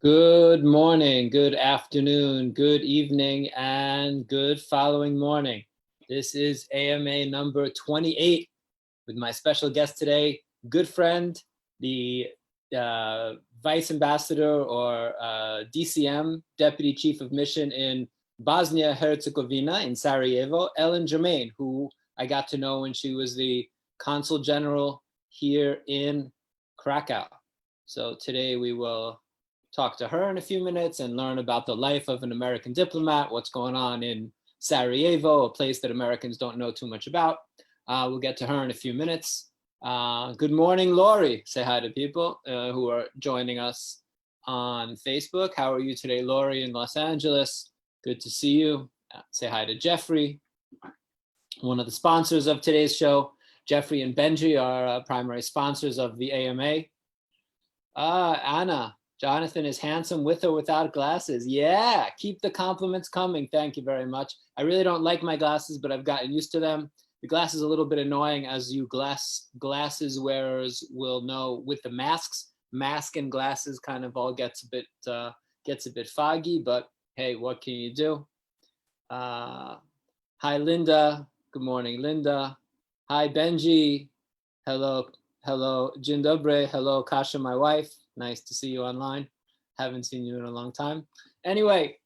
Good morning, good afternoon, good evening, and good following morning. This is AMA number 28 with my special guest today, good friend, the Vice Ambassador or DCM, Deputy Chief of Mission in Bosnia and Herzegovina in Sarajevo, Ellen Germain, who I got to know when she was the Consul General here in Krakow. So today we will talk to her in a few minutes and learn about the life of an American diplomat, what's going on in Sarajevo, a place that Americans don't know too much about. We'll get to her in a few minutes. Good morning, Lori. Say hi to people who are joining us on Facebook. How are you today, Lori, in Los Angeles? Good to see you. Say hi to Jeffrey, one of the sponsors of today's show. Jeffrey and Benji are primary sponsors of the AMA. Anna. Jonathan is handsome with or without glasses. Yeah, keep the compliments coming. Thank you very much. I really don't like my glasses, but I've gotten used to them. The glass is a little bit annoying, as you glasses wearers will know with the masks. Mask and glasses kind of all gets a bit foggy, but hey, what can you do? Hi, Linda. Good morning, Linda. Hi, Benji. Hello, Dzień dobry. Hello, Kasha, my wife. Nice to see you online. Haven't seen you in a long time. Anyway,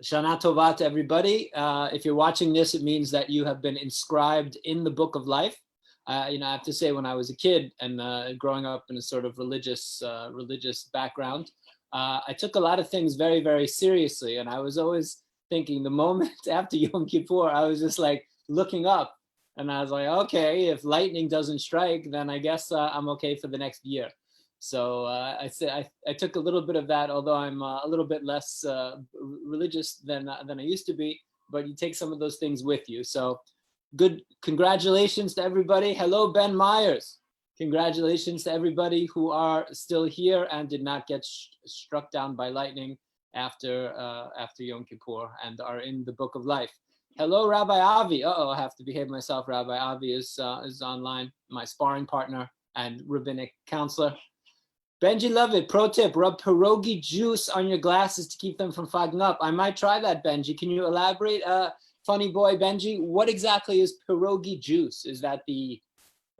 Shana Tova to everybody. If you're watching this, it means that you have been inscribed in the Book of Life. I have to say, when I was a kid and growing up in a sort of religious background, I took a lot of things very, very seriously. And I was always thinking, the moment after Yom Kippur, I was just like looking up. And I was like, okay, if lightning doesn't strike, then I guess I'm okay for the next year. So I took a little bit of that, although I'm a little bit less religious than I used to be, but you take some of those things with you. So good, congratulations to everybody. Hello, Ben Myers. Congratulations to everybody who are still here and did not get struck down by lightning after Yom Kippur and are in the Book of Life. Hello, Rabbi Avi. I have to behave myself. Rabbi Avi is online, my sparring partner and rabbinic counselor. Benji Lovett, pro tip, rub pierogi juice on your glasses to keep them from fogging up. I might try that, Benji. Can you elaborate, funny boy Benji? What exactly is pierogi juice? Is that the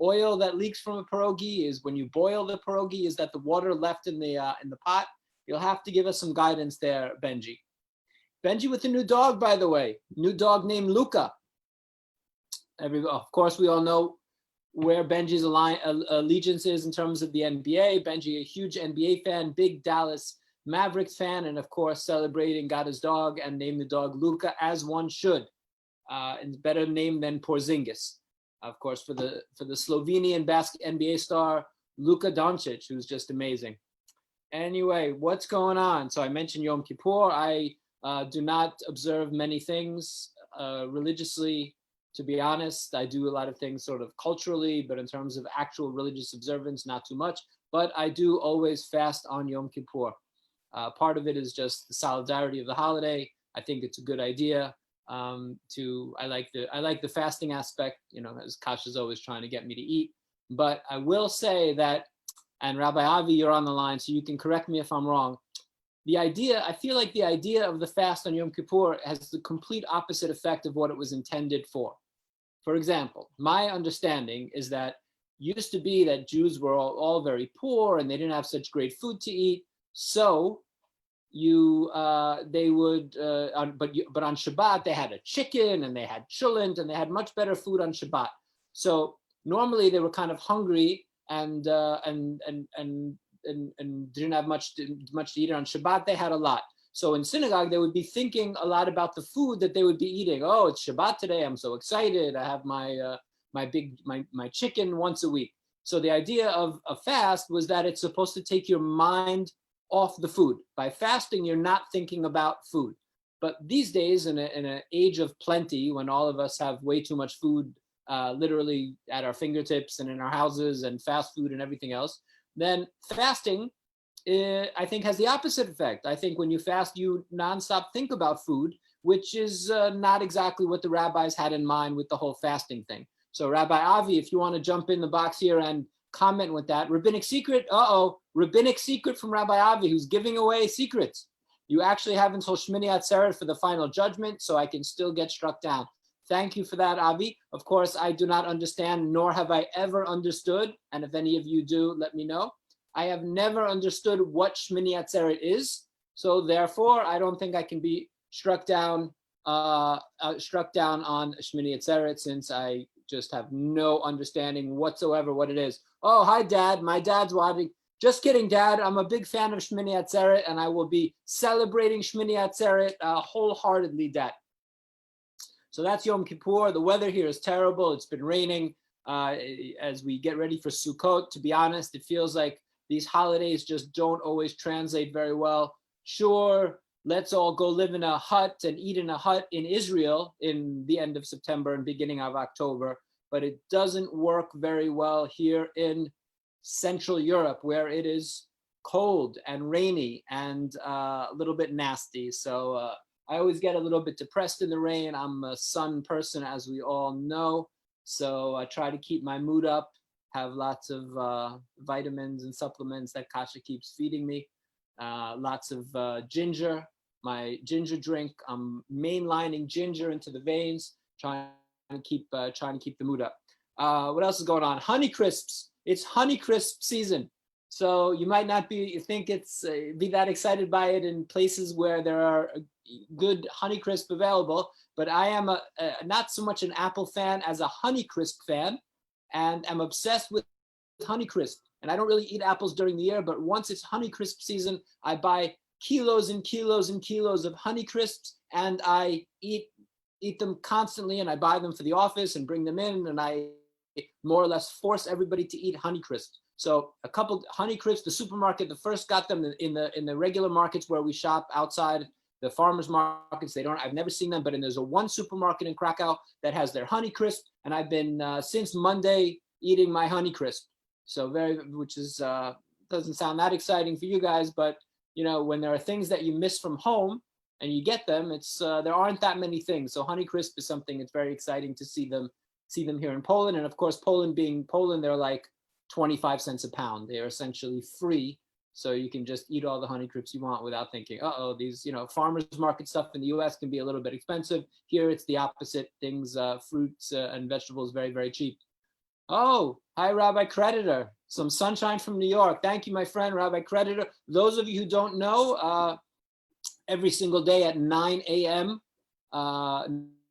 oil that leaks from a pierogi? Is when you boil the pierogi? Is that the water left in the pot? You'll have to give us some guidance there, Benji. Benji with a new dog, by the way. New dog named Luca. Of course, we all know where Benji's allegiance is in terms of the NBA. Benji, a huge NBA fan, big Dallas Mavericks fan, and of course, celebrating, got his dog and named the dog Luca, as one should. And better name than Porzingis. Of course, for the Slovenian NBA star, Luka Doncic, who's just amazing. Anyway, what's going on? So I mentioned Yom Kippur. I do not observe many things religiously. To be honest, I do a lot of things sort of culturally, but in terms of actual religious observance, not too much. But I do always fast on Yom Kippur. Part of it is just the solidarity of the holiday. I think it's a good idea. I like the fasting aspect, as Kasha's always trying to get me to eat. But I will say that, and Rabbi Avi, you're on the line, so you can correct me if I'm wrong. I feel like the idea of the fast on Yom Kippur has the complete opposite effect of what it was intended for. For example, my understanding is that used to be that Jews were all very poor and they didn't have such great food to eat. So they would, but on Shabbat they had a chicken and they had cholent and they had much better food on Shabbat. So normally they were kind of hungry and didn't have much to eat on Shabbat. They had a lot. So in synagogue, they would be thinking a lot about the food that they would be eating. Oh, it's Shabbat today. I'm so excited. I have my chicken once a week. So the idea of a fast was that it's supposed to take your mind off the food. By fasting, you're not thinking about food. But these days, in an age of plenty, when all of us have way too much food literally at our fingertips and in our houses and fast food and everything else, then fasting, I think, has the opposite effect. I think when you fast, you nonstop think about food, which is not exactly what the rabbis had in mind with the whole fasting thing. So Rabbi Avi, if you want to jump in the box here and comment with that. Rabbinic Secret, rabbinic secret from Rabbi Avi, who's giving away secrets. You actually have until Shmini Atzeret for the final judgment, so I can still get struck down. Thank you for that, Avi. Of course, I do not understand, nor have I ever understood, and if any of you do, let me know. I have never understood what Shmini Atzeret is, so therefore, I don't think I can be struck down on Shmini Atzeret, since I just have no understanding whatsoever what it is. Oh, hi, Dad. My dad's watching. Just kidding, Dad. I'm a big fan of Shmini Atzeret, and I will be celebrating Shmini Atzeret wholeheartedly, Dad. So that's Yom Kippur. The weather here is terrible. It's been raining as we get ready for Sukkot. To be honest, it feels like these holidays just don't always translate very well. Sure, let's all go live in a hut and eat in a hut in Israel in the end of September and beginning of October, but it doesn't work very well here in Central Europe, where it is cold and rainy and a little bit nasty. So I always get a little bit depressed in the rain. I'm a sun person, as we all know. So I try to keep my mood up, have lots of vitamins and supplements that Kasha keeps feeding me. Lots of ginger, my ginger drink. I'm mainlining ginger into the veins, trying to keep the mood up. What else is going on? Honey crisps. It's Honey Crisp season. So you might not be that excited by it in places where there are good Honey Crisp available, but I am not so much an Apple fan as a Honey Crisp fan, and I'm obsessed with Honey Crisp. And I don't really eat apples during the year, but once it's Honey Crisp season, I buy kilos and kilos and kilos of Honey Crisps, and I eat them constantly, and I buy them for the office and bring them in, and I more or less force everybody to eat Honey Crisp. So a couple Honey Crisp, the supermarket, the first got them in the regular markets where we shop outside the farmers markets. I've never seen them, but there's one supermarket in Krakow that has their Honey Crisp, and I've been since Monday eating my Honey Crisp. So which is doesn't sound that exciting for you guys, but you know, when there are things that you miss from home and you get them, it's there aren't that many things. So Honey Crisp is something. It's very exciting to see them here in Poland, and of course, Poland being Poland, they're like 25 cents a pound. They are essentially free, so you can just eat all the Honey Crisps you want without thinking, uh-oh, these farmers market stuff in the US can be a little bit expensive. Here it's the opposite. Things, fruits and vegetables, very, very cheap. Oh, hi, Rabbi Creditor. Some sunshine from New York. Thank you, my friend, Rabbi Creditor. Those of you who don't know, every single day at 9 a.m.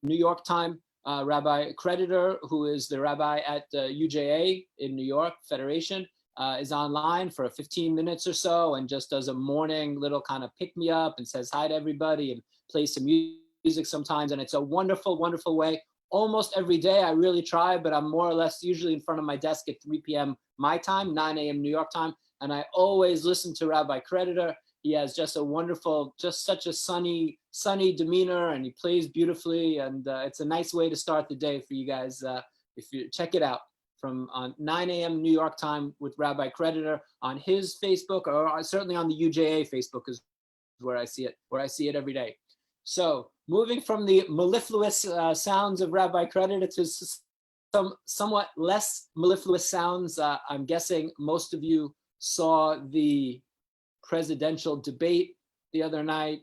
New York time, Rabbi Creditor, who is the rabbi at UJA in New York Federation, is online for 15 minutes or so and just does a morning little kind of pick-me-up and says hi to everybody and plays some music sometimes. And it's a wonderful, wonderful way. Almost every day, I really try, but I'm more or less usually in front of my desk at 3 p.m. my time, 9 a.m. New York time, and I always listen to Rabbi Creditor. He has just a wonderful, just such a sunny demeanor, and he plays beautifully, and it's a nice way to start the day for you guys. If you check it out from 9 a.m. New York time with Rabbi Creditor on his Facebook, or certainly on the UJA Facebook is where I see it every day. So moving from the mellifluous sounds of Rabbi Creditor to some somewhat less mellifluous sounds, I'm guessing most of you saw the presidential debate the other night.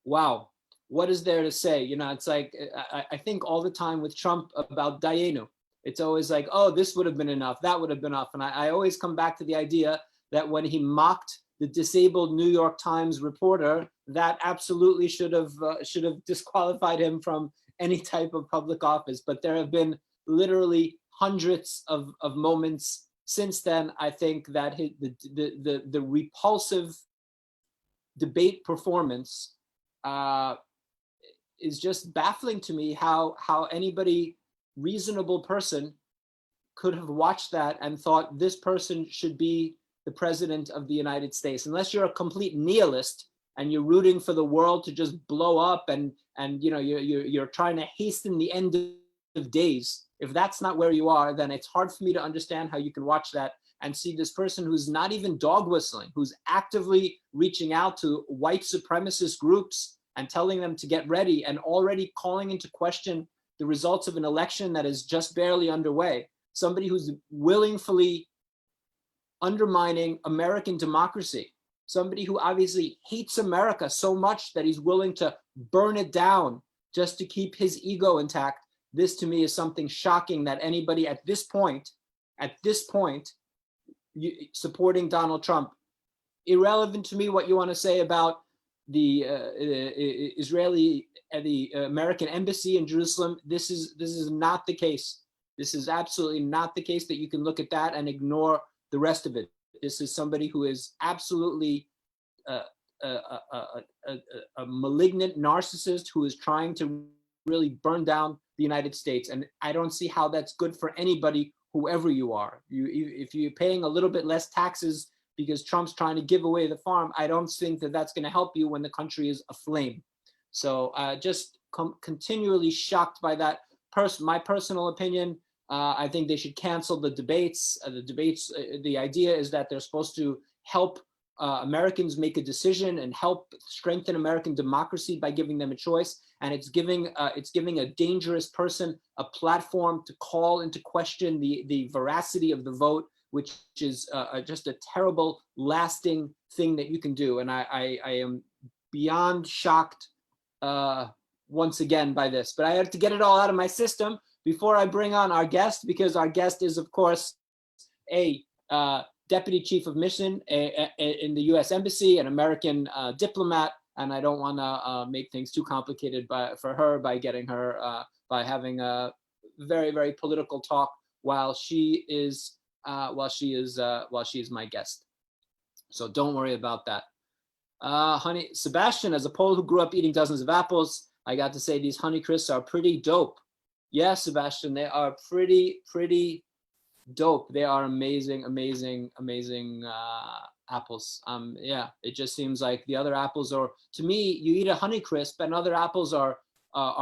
Wow, what is there to say? It's like, I think all the time with Trump about Dayenu, it's always like, oh, this would have been enough, that would have been enough. And I always come back to the idea that when he mocked the disabled New York Times reporter, that absolutely should have disqualified him from any type of public office. But there have been literally hundreds of moments since then. I think that the repulsive debate performance is just baffling to me. How anybody reasonable person could have watched that and thought this person should be the president of the United States, unless you're a complete nihilist and you're rooting for the world to just blow up and you're trying to hasten the end of days. If that's not where you are, then it's hard for me to understand how you can watch that and see this person who's not even dog whistling, who's actively reaching out to white supremacist groups and telling them to get ready, and already calling into question the results of an election that is just barely underway. Somebody who's willingly undermining American democracy. Somebody who obviously hates America so much that he's willing to burn it down just to keep his ego intact. This to me is something shocking that anybody at this point, supporting Donald Trump. Irrelevant to me what you want to say about the the American embassy in Jerusalem. This is not the case. This is absolutely not the case that you can look at that and ignore the rest of it. This is somebody who is absolutely a malignant narcissist who is trying to really burn down the United States. And I don't see how that's good for anybody, whoever you are. If you're paying a little bit less taxes because Trump's trying to give away the farm, I don't think that that's going to help you when the country is aflame. So just continually shocked by that. My personal opinion, I think they should cancel the debates. The idea is that they're supposed to help Americans make a decision and help strengthen American democracy by giving them a choice. And it's giving a dangerous person a platform to call into question the veracity of the vote, which is just a terrible, lasting thing that you can do. And I am beyond shocked once again by this. But I have to get it all out of my system before I bring on our guest, because our guest is, of course, a deputy chief of mission in the US Embassy, an American diplomat, and I don't want to make things too complicated for her by getting her by having a very, very political talk while she is my guest. So don't worry about that. Honey Sebastian, as a Pole who grew up eating dozens of apples, I got to say these Honey Crisps are pretty dope. Yeah, Sebastian, they are pretty dope. They are amazing apples. Yeah, it just seems like the other apples are, to me, you eat a Honey Crisp and other apples are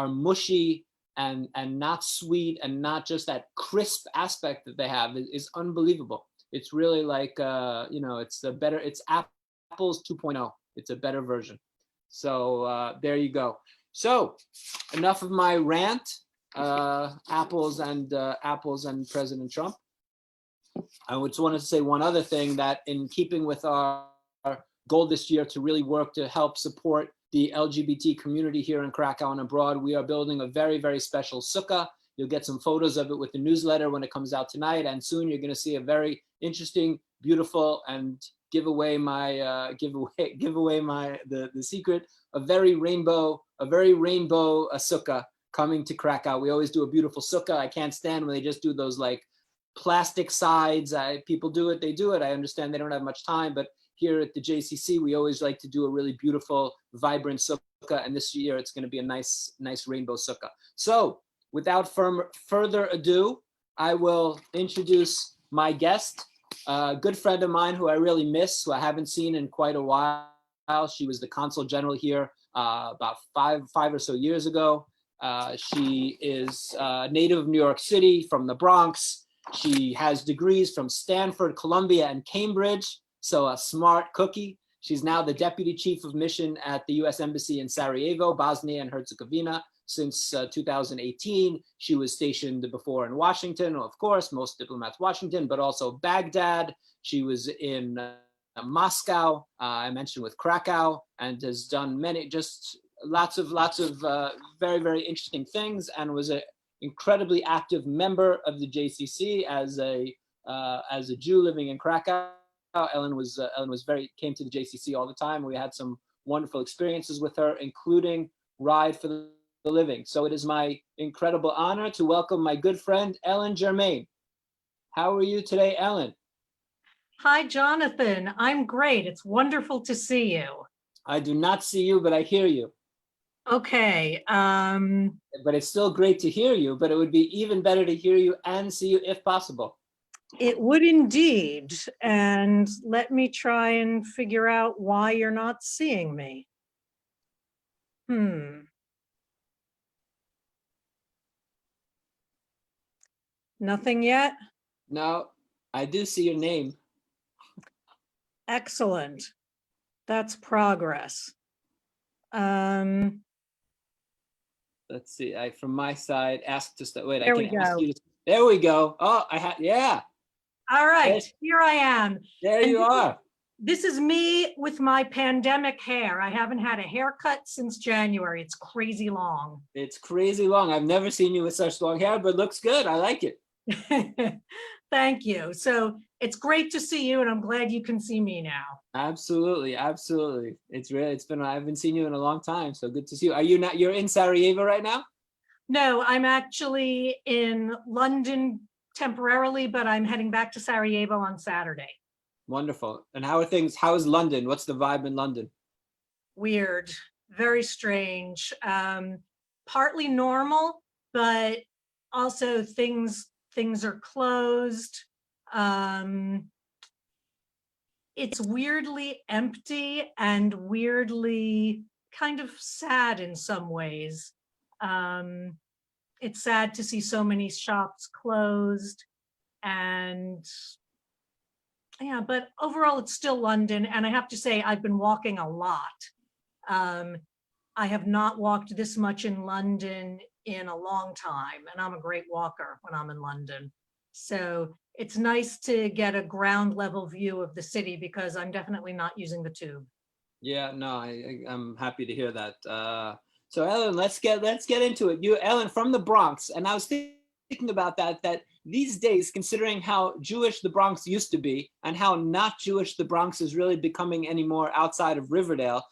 mushy and not sweet, and not just that crisp aspect that they have is unbelievable. It's really like it's apples 2.0. It's a better version. So there you go. So enough of my rant. Apples and President Trump. I just wanted to say one other thing, that in keeping with our goal this year to really work to help support the LGBT community here in Krakow and abroad, we are building a very, very special sukkah. You'll get some photos of it with the newsletter when it comes out tonight, and soon you're going to see a very interesting, beautiful, and give away the secret, a very rainbow sukkah coming to Krakow. We always do a beautiful sukkah. I can't stand when they just do those like plastic sides. People do it, they do it. I understand they don't have much time, but here at the JCC, we always like to do a really beautiful, vibrant sukkah. And this year it's going to be a nice rainbow sukkah. So without further ado, I will introduce my guest, a good friend of mine who I really miss, who I haven't seen in quite a while. She was the consul general here about five or so years ago. She is a native of New York City, from the Bronx. She has degrees from Stanford, Columbia, and Cambridge, so a smart cookie. She's now the deputy chief of mission at the US Embassy in Sarajevo, Bosnia and Herzegovina, since 2018. She was stationed before in Washington, of course, most diplomats Washington, but also Baghdad. She was in Moscow, I mentioned, with Krakow, and has done lots of very, very interesting things, and was an incredibly active member of the JCC as a Jew living in Krakow. Ellen came to the JCC all the time. We had some wonderful experiences with her, including Ride for the Living. So it is my incredible honor to welcome my good friend, Ellen Germain. How are you today, Ellen? Hi, Jonathan. I'm great. It's wonderful to see you. I do not see you, but I hear you. Okay. But it's still great to hear you, but it would be even better to hear you and see you if possible. It would indeed. And let me try and figure out why you're not seeing me. Nothing yet? No, I do see your name. Excellent. That's progress. Let's see. From my side, ask to start. Wait, there I can we ask go. you. There we go. Oh, yeah. All right, Yes. here I am. There And you are. This is me with my pandemic hair. I haven't had a haircut since January. It's crazy long. It's crazy long. I've never seen you with such long hair, but looks good. I like it. Thank you. So it's great to see you, and I'm glad you can see me now. Absolutely, absolutely. I haven't seen you in a long time, so good to see you. Are you not, you're in Sarajevo right now? No, I'm actually in London temporarily, but I'm heading back to Sarajevo on Saturday. Wonderful. And how are things? How is London? What's the vibe in London? Weird, very strange. Partly normal, but also things are closed. It's weirdly empty and weirdly kind of sad in some ways. It's sad to see so many shops closed, and yeah, but overall it's still London. And I have to say, I've been walking a lot. I have not walked this much in London in a long time, and I'm a great walker when I'm in London. So it's nice to get a ground level view of the city, because I'm definitely not using the tube. Yeah, no, I'm happy to hear that. So Ellen, let's get into it. You, Ellen, from the Bronx, and I was thinking about that these days, considering how Jewish the Bronx used to be and how not Jewish the Bronx is really becoming anymore outside of Riverdale,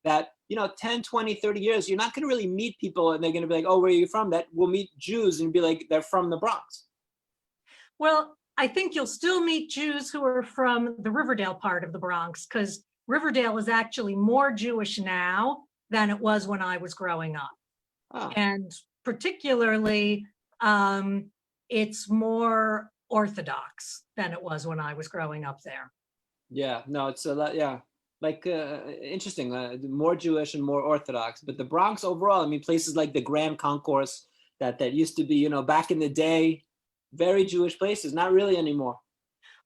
that, 10, 20, 30 years, you're not going to really meet people and they're going to be like, oh, where are you from? That we'll meet Jews and be like, they're from the Bronx. Well, I think you'll still meet Jews who are from the Riverdale part of the Bronx, because Riverdale is actually more Jewish now than it was when I was growing up. Oh. And particularly, it's more Orthodox than it was when I was growing up there. Yeah, no, it's a lot, yeah. Like, interesting, more Jewish and more Orthodox. But the Bronx overall, I mean, places like the Grand Concourse that used to be, back in the day, very Jewish places, not really anymore.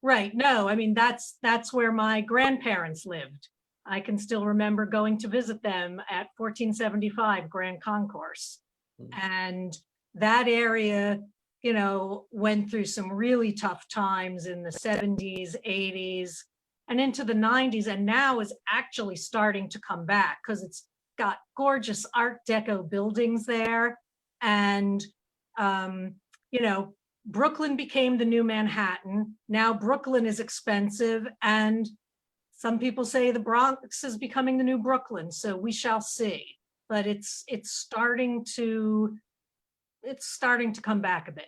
Right. No, I mean, that's where my grandparents lived. I can still remember going to visit them at 1475 Grand Concourse. And that area, went through some really tough times in the 70s, 80s, and into the 90s, and now is actually starting to come back, because it's got gorgeous Art Deco buildings there. And, Brooklyn became the new Manhattan. Now Brooklyn is expensive, and some people say the Bronx is becoming the new Brooklyn. So we shall see. But it's starting to come back a bit.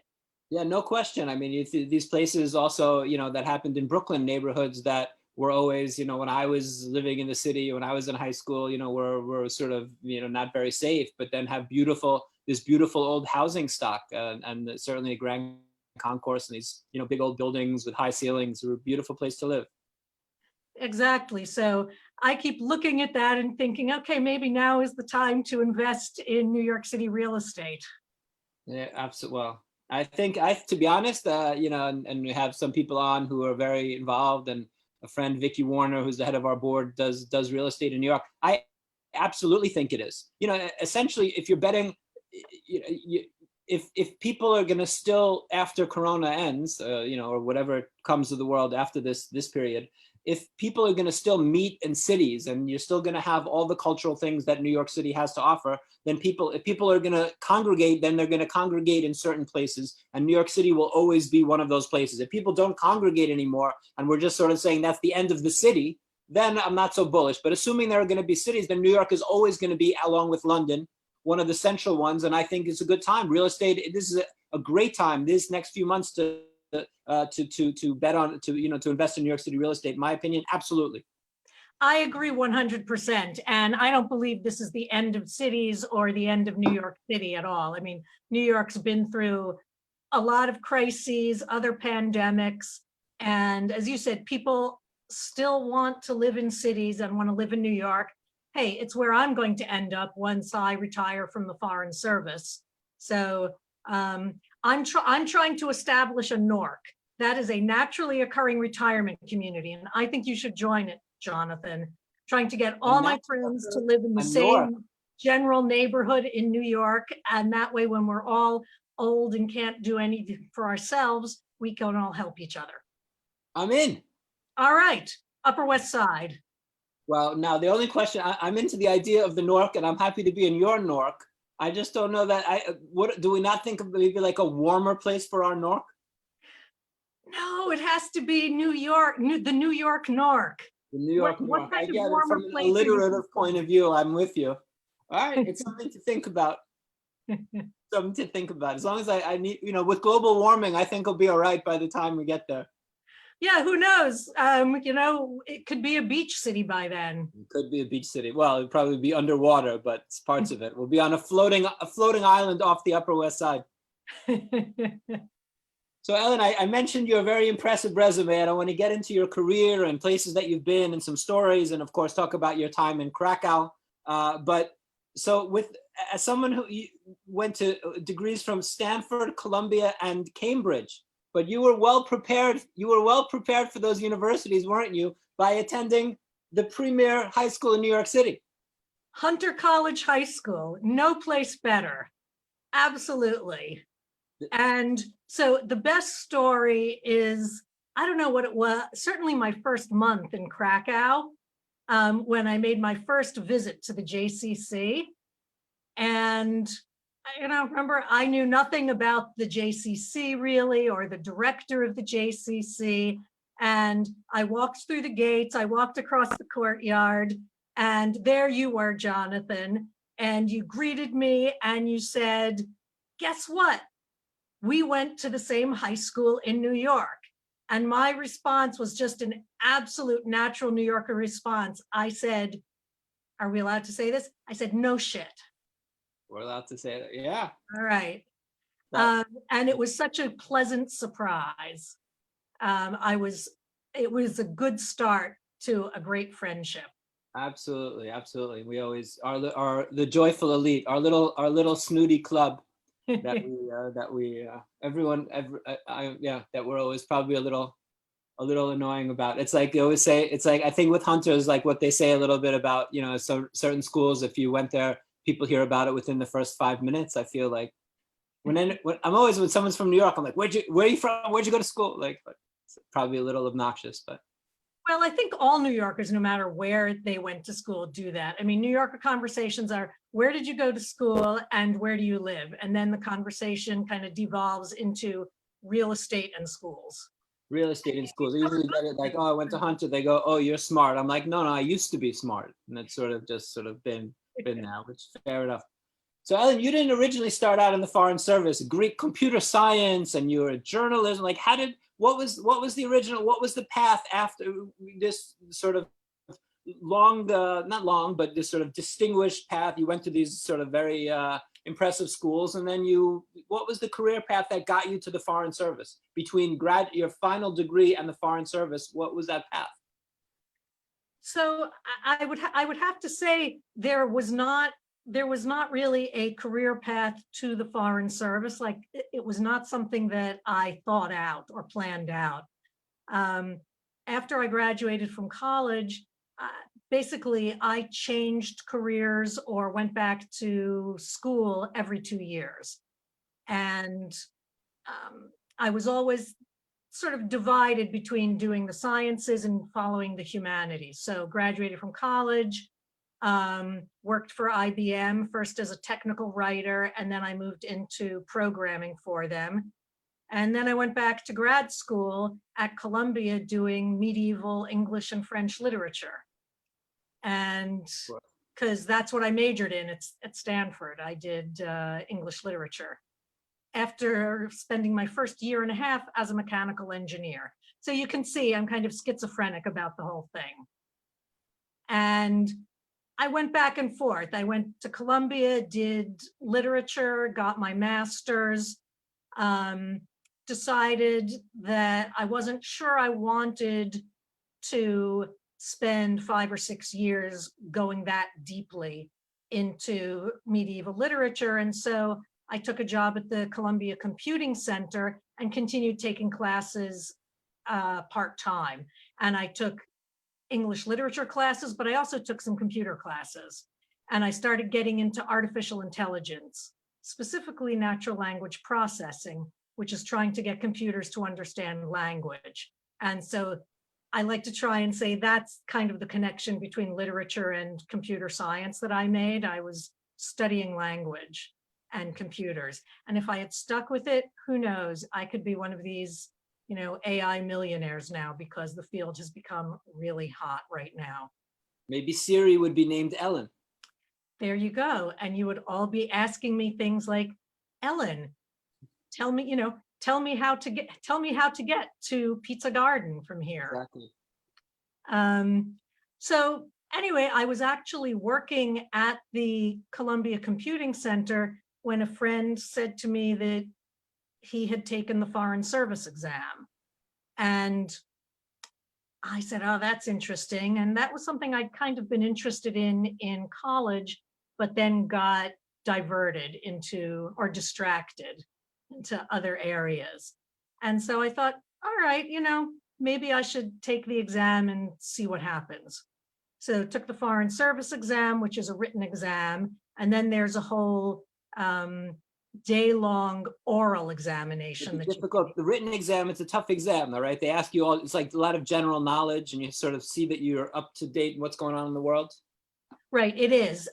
Yeah, no question. I mean, these places also, that happened in Brooklyn neighborhoods that were always, when I was living in the city, when I was in high school, were sort of, not very safe, but then have this beautiful old housing stock, and certainly a Grand Concourse and these, big old buildings with high ceilings were a beautiful place to live. Exactly. So I keep looking at that and thinking, okay, maybe now is the time to invest in New York City real estate. Yeah, absolutely. Well, I think to be honest, and we have some people on who are very involved, and a friend, Vicky Warner, who's the head of our board, does real estate in New York. I absolutely think it is. Essentially, if you're betting, if people are going to still, after Corona ends, or whatever comes of the world after this period, if people are going to still meet in cities and you're still going to have all the cultural things that New York City has to offer, then if people are going to congregate, then they're going to congregate in certain places, and New York City will always be one of those places. If people don't congregate anymore, and we're just sort of saying that's the end of the city, then I'm not so bullish. But assuming there are going to be cities, then New York is always going to be, along with London, one of the central ones. And I think it's a good time. Real estate, this is a great time, these next few months, to bet on, to invest in New York City real estate. In my opinion, absolutely. I agree 100%. And I don't believe this is the end of cities or the end of New York City at all. I mean, New York's been through a lot of crises, other pandemics. And as you said, people still want to live in cities and want to live in New York. Hey, it's where I'm going to end up once I retire from the Foreign Service. So I'm trying to establish a NORC. That is a naturally occurring retirement community. And I think you should join it, Jonathan. Trying to get all my friends to live in the same general neighborhood in New York. And that way, when we're all old and can't do anything for ourselves, we can all help each other. I'm in. All right, Upper West Side. Well, now the only question, I'm into the idea of the Nork, and I'm happy to be in your Nork. I just don't know that what do we not think of maybe like a warmer place for our Nork? No, it has to be New York, the New York Nork. The New York What Nork. kind I of get it warmer from an place are you alliterative point of view. I'm with you. All right, it's something to think about. Something to think about. As long as I need, you know, with global warming, I think it'll be all right by the time we get there. Yeah, who knows? You know, it could be a beach city by then. It could be a beach city. Well, it'd probably be underwater, but it's parts of it. We'll be on a floating island off the Upper West Side. So Ellen, I mentioned your very impressive resume, and I want to get into your career and places that you've been and some stories, and of course talk about your time in Krakow. But so as someone who went to degrees from Stanford, Columbia, and Cambridge, but you were well prepared. You were well prepared for those universities, weren't you, by attending the premier high school in New York City? Hunter College High School, no place better. Absolutely. And so the best story is, I don't know what it was, certainly my first month in Krakow, when I made my first visit to the JCC. And you know, remember, I knew nothing about the JCC really, or the director of the JCC. And I walked through the gates, I walked across the courtyard, and there you were, Jonathan. And you greeted me and you said, guess what? We went to the same high school in New York. And my response was just an absolute natural New Yorker response. I said, are we allowed to say this? I said, no shit. We're allowed to say that, yeah. All right. And it was such a pleasant surprise. It was a good start to a great friendship. Absolutely, absolutely. We always are the joyful elite, our little snooty club that we're always probably a little annoying about. It's like they always say, it's like, I think with hunters, like what they say a little bit about, you know, so certain schools, if you went there, people hear about it within the first 5 minutes. I feel like when someone's from New York, I'm like, where are you from? Where'd you go to school? Like, but it's probably a little obnoxious, but. Well, I think all New Yorkers, no matter where they went to school, do that. I mean, New Yorker conversations are, where did you go to school and where do you live? And then the conversation kind of devolves into real estate and schools. Real estate in schools. They usually get it like, oh, I went to Hunter. They go, oh, you're smart. I'm like, no, I used to be smart. And that's sort of been now, which is fair enough. So Ellen, you didn't originally start out in the Foreign Service, Greek computer science, and you were a journalism. Like, what was the original, what was the path after this sort of long, not long, but this sort of distinguished path? You went to these sort of very impressive schools, and then what was the career path that got you to the Foreign Service? Between your final degree and the Foreign Service, what was that path? So I would have to say there was not really a career path to the Foreign Service. Like, it was not something that I thought out or planned out. After I graduated from college, basically I changed careers or went back to school every 2 years. And I was always sort of divided between doing the sciences and following the humanities. So graduated from college, worked for IBM, first as a technical writer, and then I moved into programming for them. And then I went back to grad school at Columbia doing medieval English and French literature. And because that's what I majored in at Stanford, I did English literature after spending my first year and a half as a mechanical engineer. So you can see I'm kind of schizophrenic about the whole thing. And I went back and forth. I went to Columbia, did literature, got my master's, decided that I wasn't sure I wanted to spend 5 or 6 years going that deeply into medieval literature. And so I took a job at the Columbia Computing Center and continued taking classes part-time. And I took English literature classes, but I also took some computer classes. And I started getting into artificial intelligence, specifically natural language processing, which is trying to get computers to understand language. And so I like to try and say that's kind of the connection between literature and computer science that I made. I was studying language and computers. And if I had stuck with it, who knows, I could be one of these, you know, AI millionaires now, because the field has become really hot right now. Maybe Siri would be named Ellen. There you go. And you would all be asking me things like, Ellen, tell me, you know, tell me how to get to Pizza Garden from here. Exactly. So anyway, I was actually working at the Columbia Computing Center when a friend said to me that he had taken the Foreign Service exam. And I said, oh, that's interesting. And that was something I'd kind of been interested in college, but then got diverted into, or distracted into other areas. And so I thought, all right, you know, maybe I should take the exam and see what happens. So took the Foreign Service exam, which is a written exam. And then there's a whole day-long oral examination. It's difficult. The written exam, it's a tough exam, all right? They ask you all, it's like a lot of general knowledge, and you sort of see that you're up to date in what's going on in the world. Right, it is.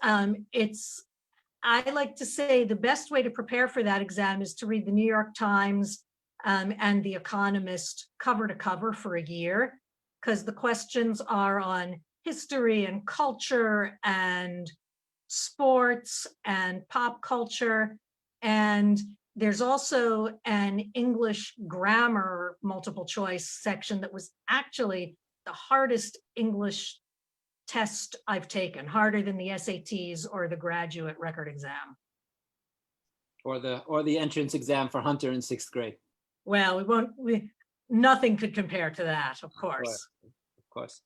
I like to say the best way to prepare for that exam is to read the New York Times and The Economist cover to cover for a year, because the questions are on history and culture and sports and pop culture. And there's also an English grammar multiple choice section that was actually the hardest English test I've taken, harder than the SATs or the graduate record exam. Or the entrance exam for Hunter in 6th grade. Well, nothing could compare to that, of course. Of course.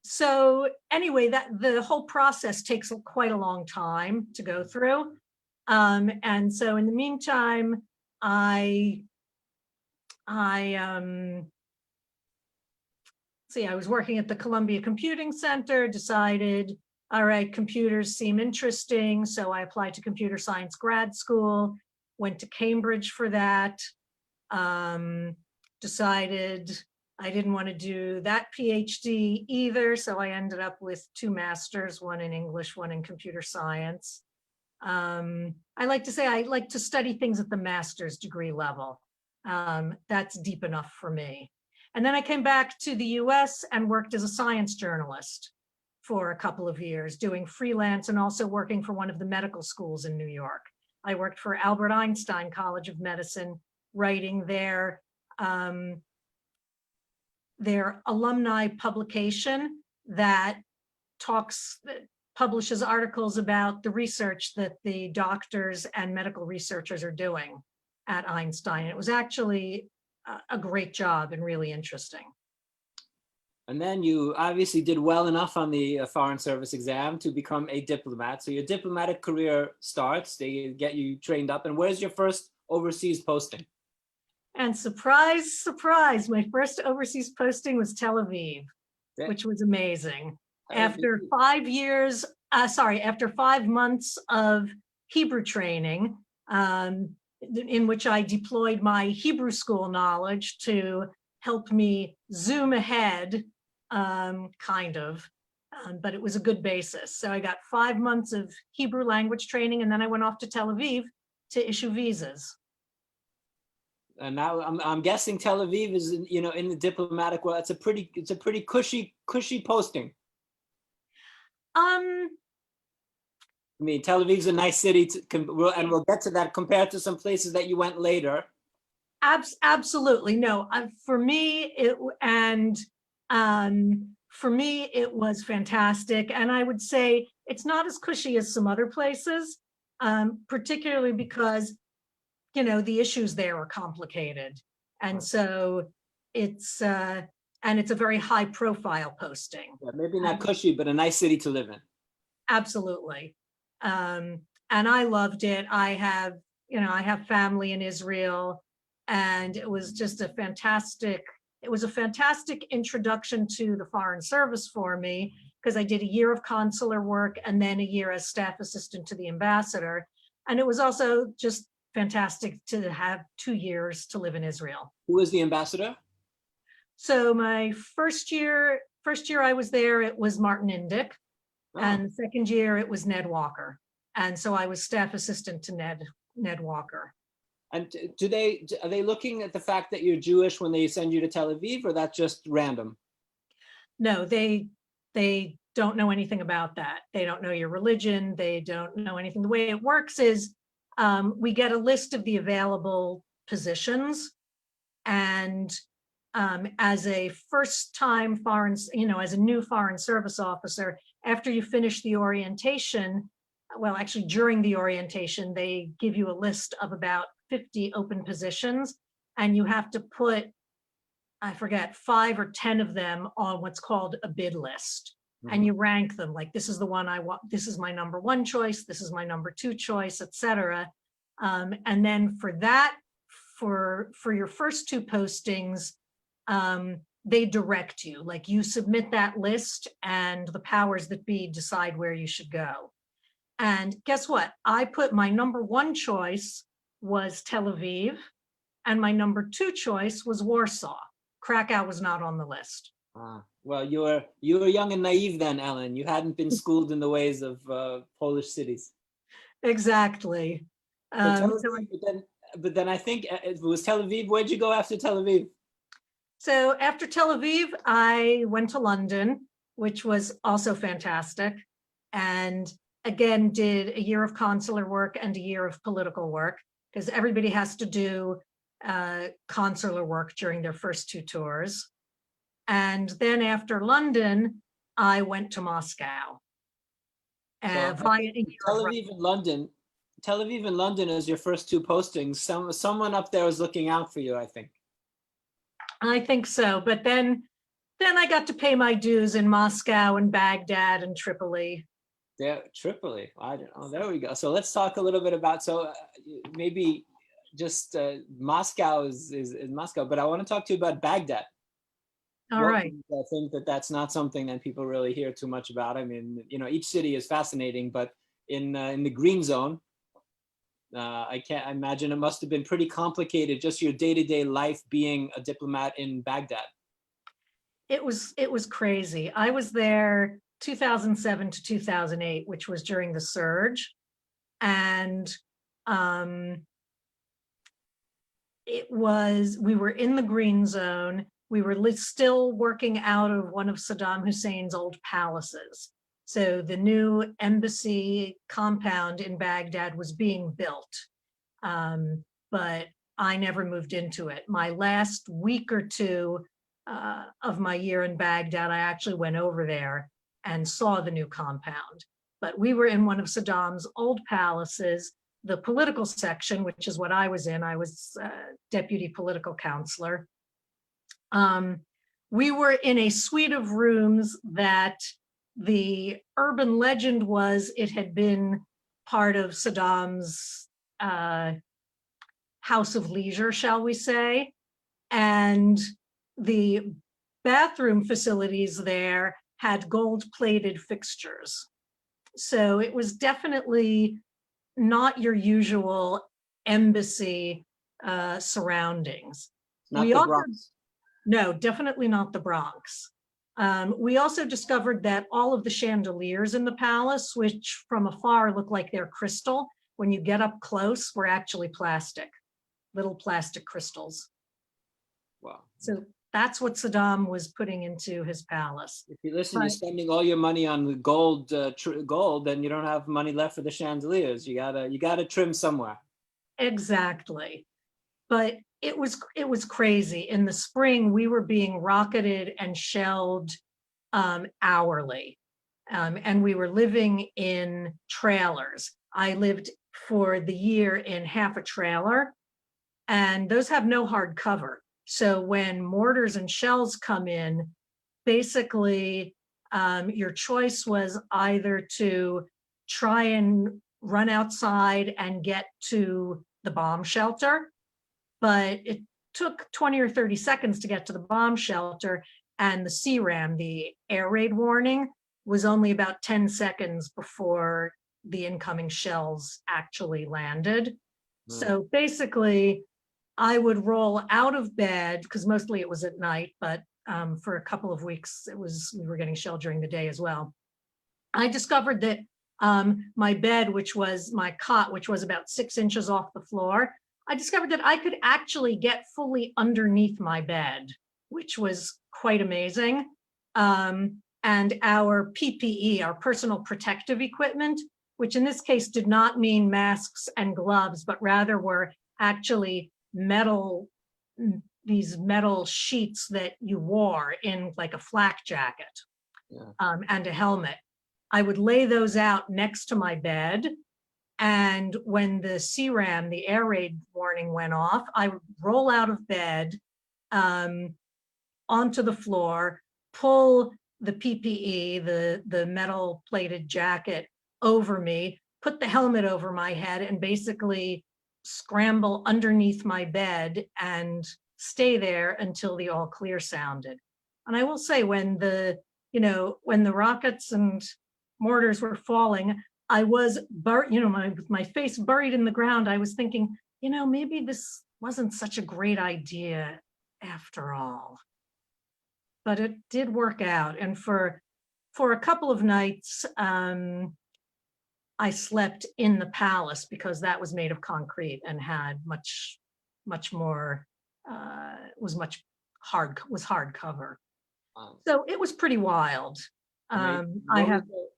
So anyway, the whole process takes quite a long time to go through. And so in the meantime, I was working at the Columbia Computing Center, decided, all right, computers seem interesting. So I applied to computer science grad school, went to Cambridge for that, decided I didn't want to do that PhD either. So I ended up with 2 masters, one in English, one in computer science. I like to say I like to study things at the master's degree level. That's deep enough for me. And then I came back to the US and worked as a science journalist for a couple of years, doing freelance and also working for one of the medical schools in New York. I worked for Albert Einstein College of Medicine, writing their alumni publication that publishes articles about the research that the doctors and medical researchers are doing at Einstein. It was actually a great job and really interesting. And then you obviously did well enough on the Foreign Service exam to become a diplomat. So your diplomatic career starts, they get you trained up. And where's your first overseas posting? And surprise, surprise, my first overseas posting was Tel Aviv, which was amazing. After 5 years, after 5 months of Hebrew training, in which I deployed my Hebrew school knowledge to help me zoom ahead, kind of, but it was a good basis. So I got 5 months of Hebrew language training, and then I went off to Tel Aviv to issue visas. And now I'm guessing Tel Aviv is, in the diplomatic world, it's a pretty cushy posting. I mean, Tel Aviv's a nice city, and we'll get to that compared to some places that you went later. Absolutely, no. For me, it was fantastic, and I would say it's not as cushy as some other places, particularly because the issues there are complicated, and so it's a very high-profile posting. Yeah, maybe not cushy, but a nice city to live in. Absolutely. And I loved it. I have family in Israel, and it was just a fantastic introduction to the Foreign Service for me, because I did a year of consular work and then a year as staff assistant to the ambassador. And it was also just fantastic to have 2 years to live in Israel. Who was the ambassador? So my first year I was there, it was Martin Indyk. Oh. And the second year it was Ned Walker. And so I was staff assistant to Ned Walker. And are they looking at the fact that you're Jewish when they send you to Tel Aviv, or that's just random? No, they don't know anything about that. They don't know your religion. They don't know anything. The way it works is we get a list of the available positions, and as a first-time as a new foreign service officer, after you finish the orientation, well, actually during the orientation, they give you a list of about 50 open positions, and you have to put, I forget, 5 or 10 of them on what's called a bid list. And you rank them, like, this is the one I want, this is my number 1 choice, this is my number 2 choice, etc. And then for that, for your first 2 postings, they direct you, like you submit that list and the powers that be decide where you should go. And guess what? I put my number 1 choice was Tel Aviv, and my number 2 choice was Warsaw. Krakow was not on the list. Well, you were young and naive then, Ellen. You hadn't been schooled in the ways of Polish cities. Exactly. But then I think it was Tel Aviv. Where'd you go after Tel Aviv? So after Tel Aviv, I went to London, which was also fantastic. And again, did a year of consular work and a year of political work, because everybody has to do consular work during their first 2 tours. And then after London, I went to Moscow. Tel Aviv and London as your first 2 postings. Someone up there was looking out for you, I think. I think so. But then I got to pay my dues in Moscow and Baghdad and Tripoli. Yeah, Tripoli. There we go. So let's talk a little bit about, maybe just Moscow is Moscow, but I want to talk to you about Baghdad. All right. I think that's not something that people really hear too much about. I mean, each city is fascinating, but in the green zone, I can't imagine it must have been pretty complicated, just your day-to-day life being a diplomat in Baghdad. It was crazy. I was there 2007 to 2008, which was during the surge. And we were in the green zone. We were still working out of one of Saddam Hussein's old palaces. So the new embassy compound in Baghdad was being built, but I never moved into it. My last week or 2 of my year in Baghdad, I actually went over there and saw the new compound. But we were in one of Saddam's old palaces, the political section, which is what I was in. I was deputy political counselor. We were in a suite of rooms that the urban legend was it had been part of Saddam's house of leisure, shall we say. And the bathroom facilities there had gold-plated fixtures. So it was definitely not your usual embassy surroundings. Not the Bronx. No, definitely not the Bronx. We also discovered that all of the chandeliers in the palace, which from afar look like they're crystal, when you get up close, were actually plastic, little plastic crystals. Wow. So that's what Saddam was putting into his palace. If you listen, you're spending all your money on the gold, then you don't have money left for the chandeliers. You gotta trim somewhere. Exactly. But it was crazy. In the spring, we were being rocketed and shelled hourly. And we were living in trailers. I lived for the year in half a trailer, and those have no hard cover. So when mortars and shells come in, basically your choice was either to try and run outside and get to the bomb shelter, but it took 20 or 30 seconds to get to the bomb shelter, and the CRAM, the air raid warning, was only about 10 seconds before the incoming shells actually landed. So basically, I would roll out of bed, because mostly it was at night, but for a couple of weeks, we were getting shelled during the day as well. I discovered that my bed, which was my cot, which was about 6 inches off the floor, I discovered that I could actually get fully underneath my bed, which was quite amazing. And our PPE, our personal protective equipment, which in this case did not mean masks and gloves, but rather were actually these metal sheets that you wore in like a flak jacket, and a helmet. I would lay those out next to my bed. And when the CRAM, the air raid warning went off, I would roll out of bed onto the floor, pull the PPE, the metal plated jacket over me, put the helmet over my head, and basically scramble underneath my bed and stay there until the all clear sounded. And I will say, when the rockets and mortars were falling, I was with my face buried in the ground. I was thinking, maybe this wasn't such a great idea after all. But it did work out. And for a couple of nights, I slept in the palace, because that was made of concrete and had much more, was hard cover. So it was pretty wild.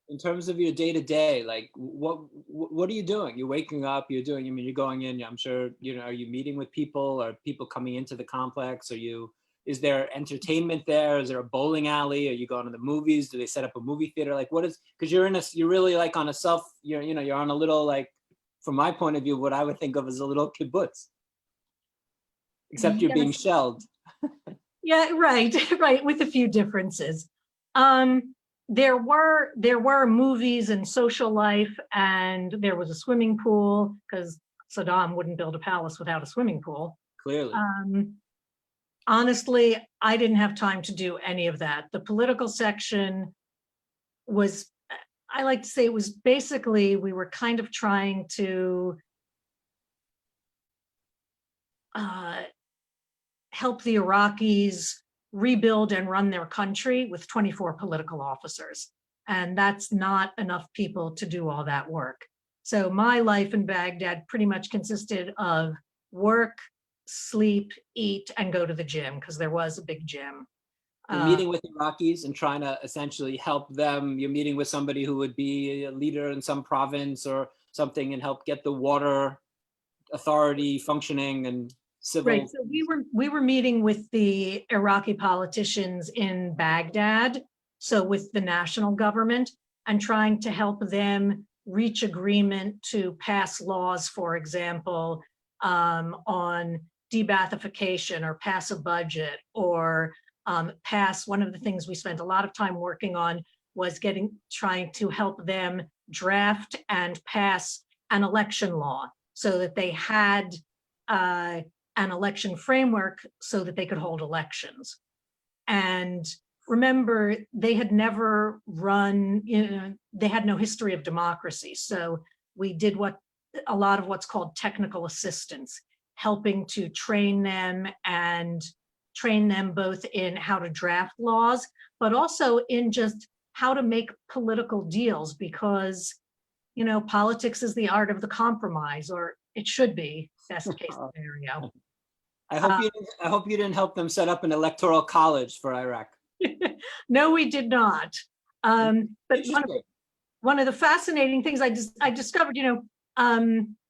In terms of your day to day, like what are you doing? You're waking up, you're going in, I'm sure, are you meeting with people? Are people coming into the complex? Is there entertainment there? Is there a bowling alley? Are you going to the movies? Do they set up a movie theater? Like, what is, because you're really like on a you're on a little, like, from my point of view, what I would think of as a little kibbutz, except you're being shelled. Yeah, right, with a few differences. There were movies and social life, and there was a swimming pool, because Saddam wouldn't build a palace without a swimming pool. Clearly. Honestly, I didn't have time to do any of that. The political section was, I like to say, it was basically, we were kind of trying to help the Iraqis rebuild and run their country with 24 political officers. And that's not enough people to do all that work. So my life in Baghdad pretty much consisted of work, sleep, eat, and go to the gym, because there was a big gym. You're meeting with Iraqis and trying to essentially help them. You're meeting with somebody who would be a leader in some province or something and help get the water authority functioning and civil. Right, so we were meeting with the Iraqi politicians in Baghdad, so with the national government, and trying to help them reach agreement to pass laws, for example, on de-Baathification, or pass a budget, or pass, one of the things we spent a lot of time working on was trying to help them draft and pass an election law, so that they had an election framework so that they could hold elections. And remember, they had never run, they had no history of democracy. So we did a lot of what's called technical assistance, helping to train them both in how to draft laws, but also in just how to make political deals, because, politics is the art of the compromise, or it should be, best case scenario. I hope you didn't help them set up an electoral college for Iraq. No, we did not. But one of the fascinating things I discovered,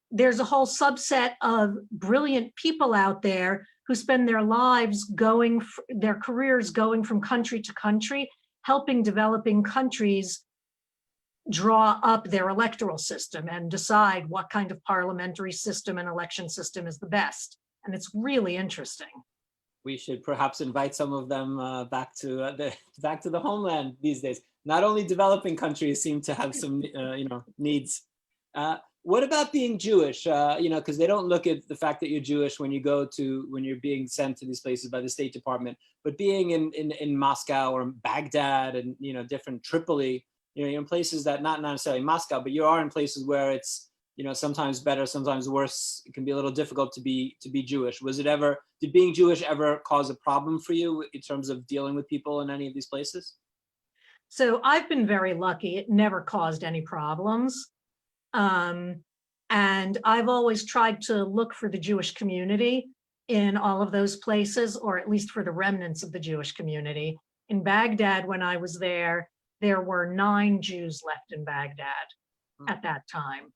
there's a whole subset of brilliant people out there who spend their lives their careers going from country to country, helping developing countries draw up their electoral system and decide what kind of parliamentary system and election system is the best. And it's really interesting. We should perhaps invite some of them back to the homeland these days. Not only developing countries seem to have some needs. What about being Jewish? Because they don't look at the fact that you're Jewish when you're being sent to these places by the State Department, but being in Moscow or Baghdad and different Tripoli, you're in places that, not necessarily Moscow, but you are in places where it's sometimes better, sometimes worse. It can be a little difficult to be Jewish. Did being Jewish ever cause a problem for you in terms of dealing with people in any of these places? So I've been very lucky. It never caused any problems. And I've always tried to look for the Jewish community in all of those places, or at least for the remnants of the Jewish community. In Baghdad, when I was there were 9 Jews left in Baghdad at that time.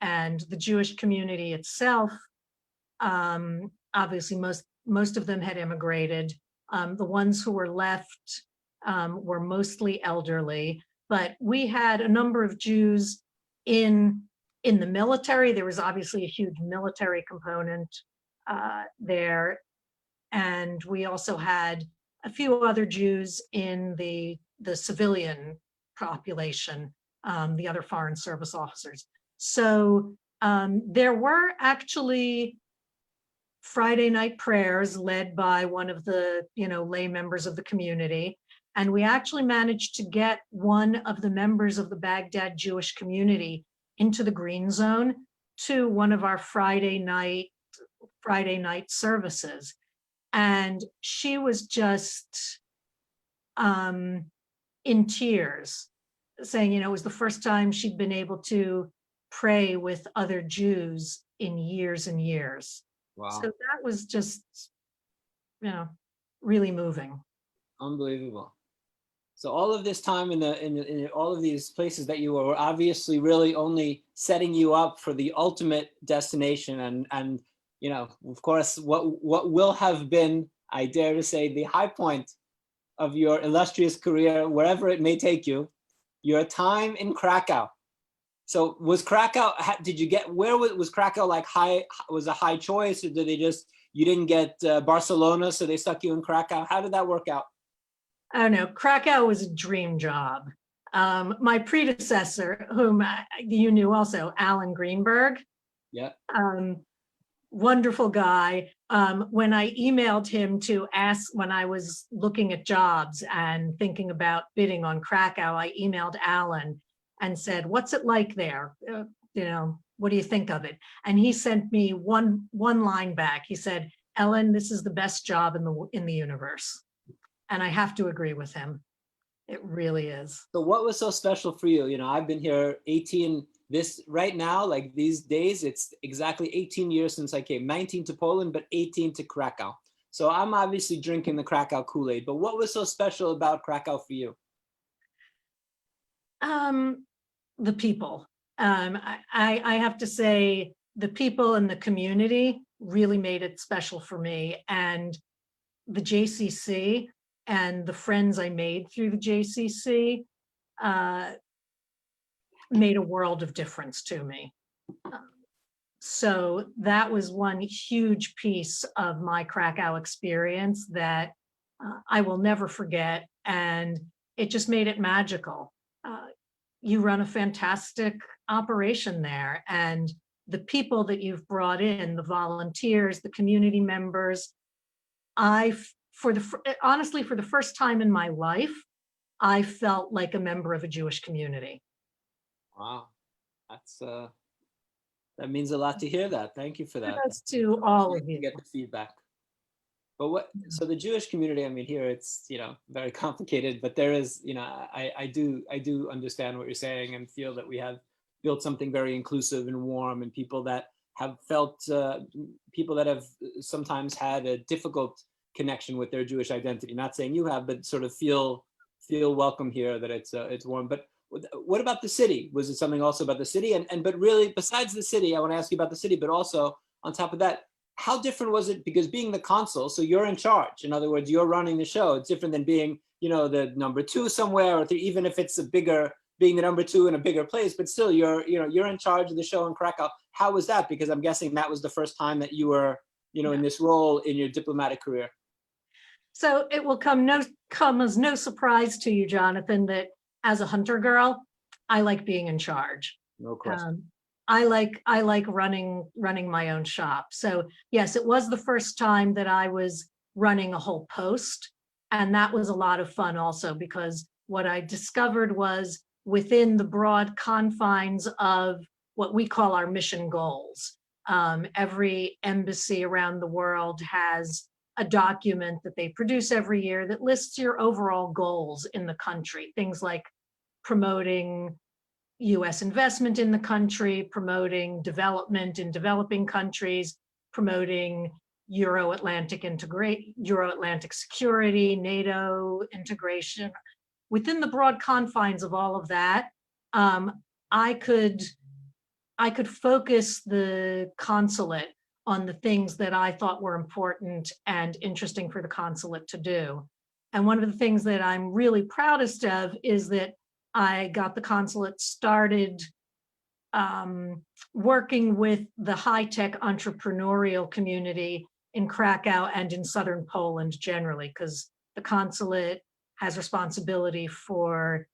And the Jewish community itself, obviously most of them had immigrated. The ones who were left were mostly elderly, but we had a number of Jews in the military. There was obviously a huge military component there. And we also had a few other Jews in the civilian population, the other foreign service officers. So there were actually Friday night prayers led by one of the lay members of the community. And we actually managed to get one of the members of the Baghdad Jewish community into the green zone to one of our Friday night services. And she was just in tears, saying, it was the first time she'd been able to pray with other Jews in years and years. Wow. So that was just, really moving. Unbelievable. So all of this time in all of these places that you were obviously really only setting you up for the ultimate destination, and of course what will have been, I dare to say, the high point of your illustrious career, wherever it may take you, your time in Krakow. So was Krakow, where was Krakow like was a high choice, or did you didn't get Barcelona, so they stuck you in Krakow? How did that work out? I don't know. Krakow was a dream job. My predecessor, whom you knew also, Alan Greenberg. Yeah. Wonderful guy. When I emailed him to ask, when I was looking at jobs and thinking about bidding on Krakow, I emailed Alan and said, "What's it like there? What do you think of it?" And he sent me one line back. He said, "Ellen, this is the best job in the universe." And I have to agree with him. It really is. So what was so special for you? I've been here 18, right now, like these days, it's exactly 18 years since I came, 19 to Poland, but 18 to Krakow. So I'm obviously drinking the Krakow Kool-Aid, but what was so special about Krakow for you? The people. I have to say the people and the community really made it special for me. And the JCC and the friends I made through the JCC made a world of difference to me. So that was one huge piece of my Krakow experience that I will never forget. And it just made it magical. You run a fantastic operation there, and the people that you've brought in, the volunteers, the community members, honestly, for the first time in my life, I felt like a member of a Jewish community. Wow, that means a lot to hear that. Thank you for that. That's to all of you. Get the feedback. But so the Jewish community, I mean, here it's, very complicated, but there is, I do understand what you're saying and feel that we have built something very inclusive and warm, and people that have sometimes had a difficult connection with their Jewish identity. Not saying you have, but sort of feel welcome here, that it's warm. But what about the city? Was it something also about the city? But really, besides the city, I want to ask you about the city, but also on top of that, how different was it? Because being the consul, so you're in charge. In other words, you're running the show. It's different than being, the number 2 somewhere, or even if it's being the number 2 in a bigger place, but still you're in charge of the show in Krakow. How was that? Because I'm guessing that was the first time that you were, in this role in your diplomatic career. So it will come as no surprise to you, Jonathan, that as a hunter girl, I like being in charge. No question. I like running my own shop. So yes, it was the first time that I was running a whole post. And that was a lot of fun also, because what I discovered was within the broad confines of what we call our mission goals. Every embassy around the world has a document that they produce every year that lists your overall goals in the country. Things like promoting US investment in the country, promoting development in developing countries, promoting Euro-Atlantic security, NATO integration. Within the broad confines of all of that, I could focus the consulate on the things that I thought were important and interesting for the consulate to do. And one of the things that I'm really proudest of is that I got the consulate started working with the high-tech entrepreneurial community in Krakow and in southern Poland generally, because the consulate has responsibility for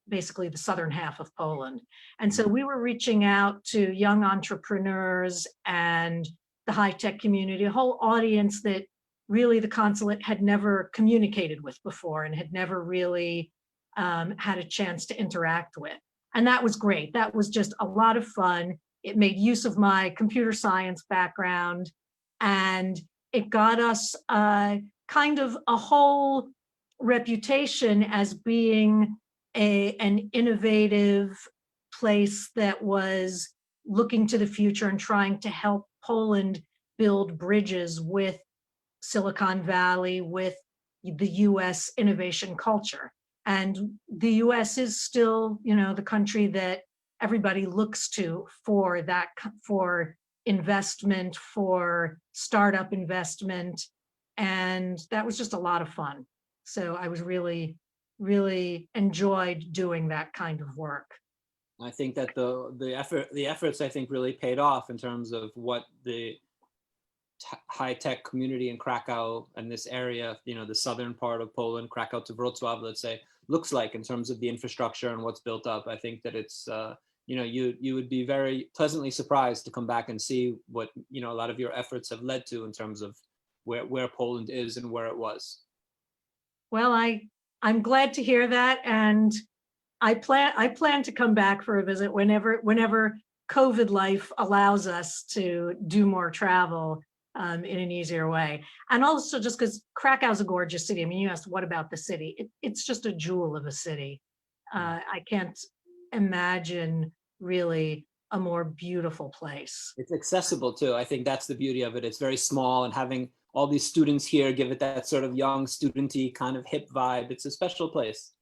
basically the southern half of Poland. And so we were reaching out to young entrepreneurs and the high-tech community, a whole audience that really the consulate had never communicated with before and had never really had a chance to interact with. And that was great. That was just a lot of fun. It made use of my computer science background, and it got us kind of a whole reputation as being an innovative place that was looking to the future and trying to help Poland build bridges with Silicon Valley, with the US innovation culture. And the US is still, the country that everybody looks to for investment, for startup investment. And that was just a lot of fun. So I was really enjoyed doing that kind of work. I think that the efforts I think really paid off in terms of what the high-tech community in Krakow and this area, the southern part of Poland, Krakow to Wrocław, let's say, looks like in terms of the infrastructure and what's built up. I think that it's you would be very pleasantly surprised to come back and see what a lot of your efforts have led to in terms of where Poland is and where it was. Well, I'm glad to hear that, and I plan to come back for a visit whenever COVID life allows us to do more travel in an easier way. And also just because Krakow's a gorgeous city. I mean, you asked, what about the city? It's just a jewel of a city. I can't imagine really a more beautiful place. It's accessible too. I think that's the beauty of it. It's very small, and having all these students here give it that sort of young studenty kind of hip vibe. It's a special place.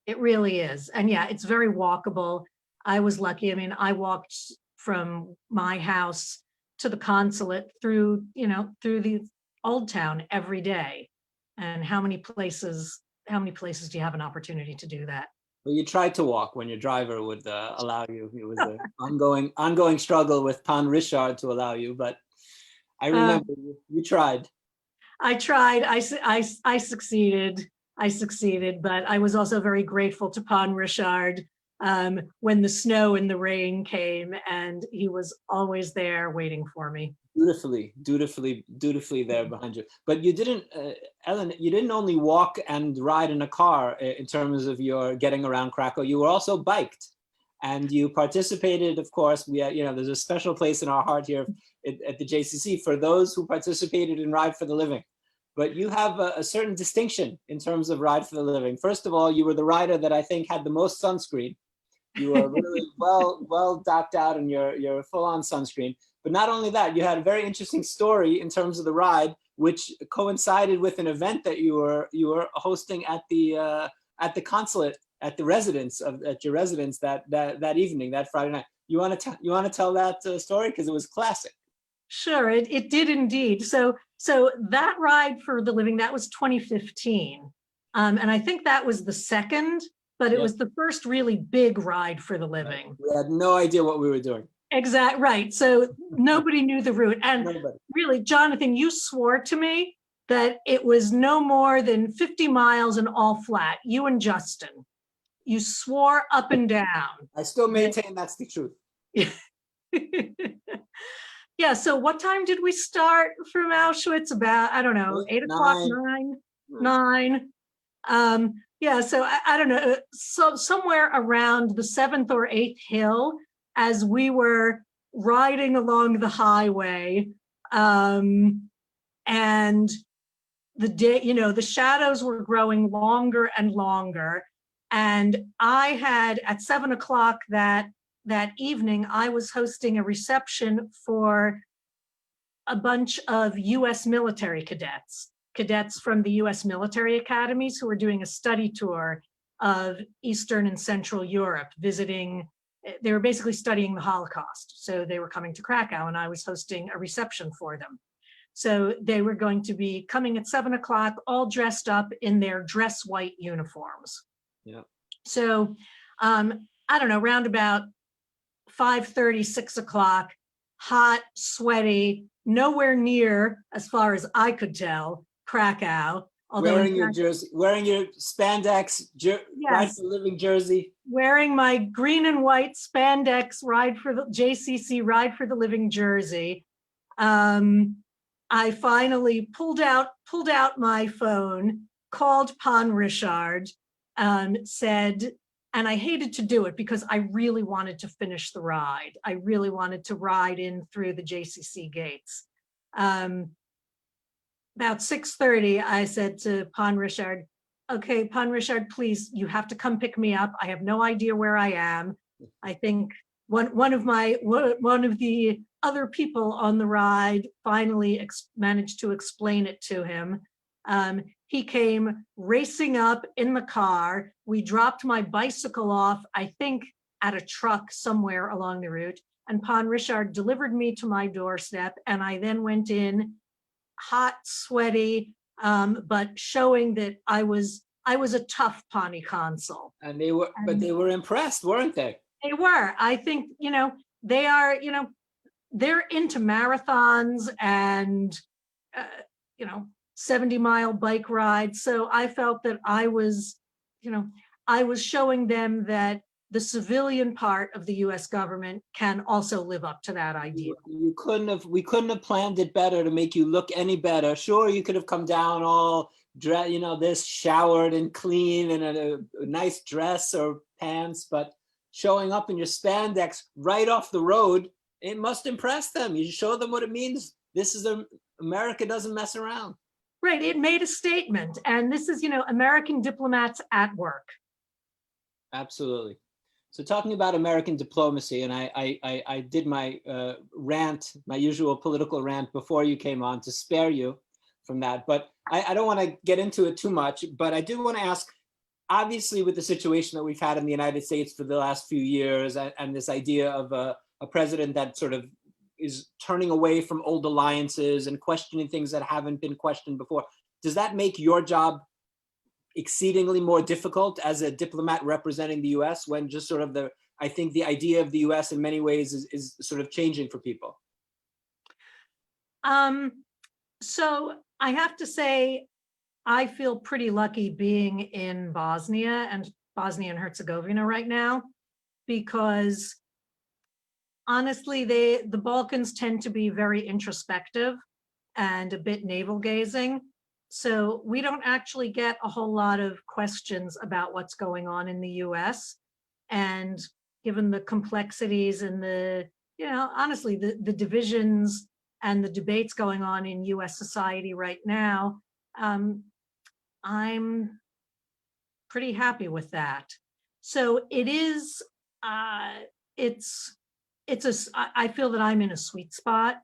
It really is. And yeah, it's very walkable. I was lucky. I mean, I walked from my house to the consulate through the old town every day. And how many places do you have an opportunity to do that? Well, you tried to walk when your driver would allow you. It was an ongoing struggle with Pan Richard to allow you, but I remember you tried. I tried. I succeeded. But I was also very grateful to Pan Richard when the snow and the rain came, and he was always there waiting for me. Dutifully there behind you. But you didn't, Ellen, you didn't only walk and ride in a car in terms of your getting around Krakow. You were also biked, and you participated, of course. There's a special place in our heart here at the JCC for those who participated in Ride for the Living. But you have a certain distinction in terms of Ride for the Living. First of all, you were the rider that I think had the most sunscreen. You were really well docked out in your full-on sunscreen. But not only that, you had a very interesting story in terms of the ride, which coincided with an event that you were hosting at the consulate, at your residence that evening, that Friday night. You want to tell that story, because it was classic. Sure, it did indeed. So that Ride for the Living, that was 2015, and I think that was the second, but it was the first really big Ride for the Living. We had no idea what we were doing. Exactly, right. So nobody knew the route. And really, Jonathan, you swore to me that it was no more than 50 miles and all flat. You and Justin, you swore up and down. I still maintain that's the truth. Yeah, so what time did we start from Auschwitz? About, I don't know, 8 o'clock, 9. Yeah, so I don't know, so somewhere around the 7th or 8th hill, as we were riding along the highway, and the day, the shadows were growing longer and longer. And I had, at 7 o'clock that evening, I was hosting a reception for a bunch of US military cadets from the US military academies who were doing a study tour of Eastern and Central Europe, they were basically studying the Holocaust. So they were coming to Krakow and I was hosting a reception for them. So they were going to be coming at 7 o'clock, all dressed up in their dress white uniforms. Yeah. So I don't know, around about 5:30, 6 o'clock, hot, sweaty, nowhere near, as far as I could tell, Krakow. Wearing your jersey, wearing your spandex, Yes. Ride for the Living jersey. Wearing my green and white spandex JCC Ride for the Living jersey. I finally pulled out my phone, called Pan Richard, said, and I hated to do it because I really wanted to finish the ride. I really wanted to ride in through the JCC gates. About 6:30, I said to Pan Richard, okay, Pan Richard, please, you have to come pick me up. I have no idea where I am. I think one of the other people on the ride finally managed to explain it to him. He came racing up in the car. We dropped my bicycle off, I think, at a truck somewhere along the route. And Pan Richard delivered me to my doorstep. And I then went in, hot, sweaty, but showing that I was a tough Pani consul. And they were impressed, weren't they? They were. I think, they are, they're into marathons and, 70-mile bike rides. So I felt that I was showing them that the civilian part of the US government can also live up to that idea. We couldn't have planned it better to make you look any better. Sure, you could have come down all, this showered and clean and a nice dress or pants, but showing up in your spandex right off the road, it must impress them. You show them what it means. This is America doesn't mess around. Right, it made a statement. And this is, American diplomats at work. Absolutely. So talking about American diplomacy, and I did my rant, my usual political rant before you came on to spare you from that, but I don't want to get into it too much, but I do want to ask, obviously with the situation that we've had in the United States for the last few years and this idea of a president that sort of is turning away from old alliances and questioning things that haven't been questioned before, does that make your job exceedingly more difficult as a diplomat representing the US when just sort of I think the idea of the US in many ways is sort of changing for people? So I have to say, I feel pretty lucky being in Bosnia and Herzegovina right now, because honestly, the Balkans tend to be very introspective and a bit navel gazing. So we don't actually get a whole lot of questions about what's going on in the US. And given the complexities and honestly, the divisions and the debates going on in US society right now, I'm pretty happy with that. So it is, I feel that I'm in a sweet spot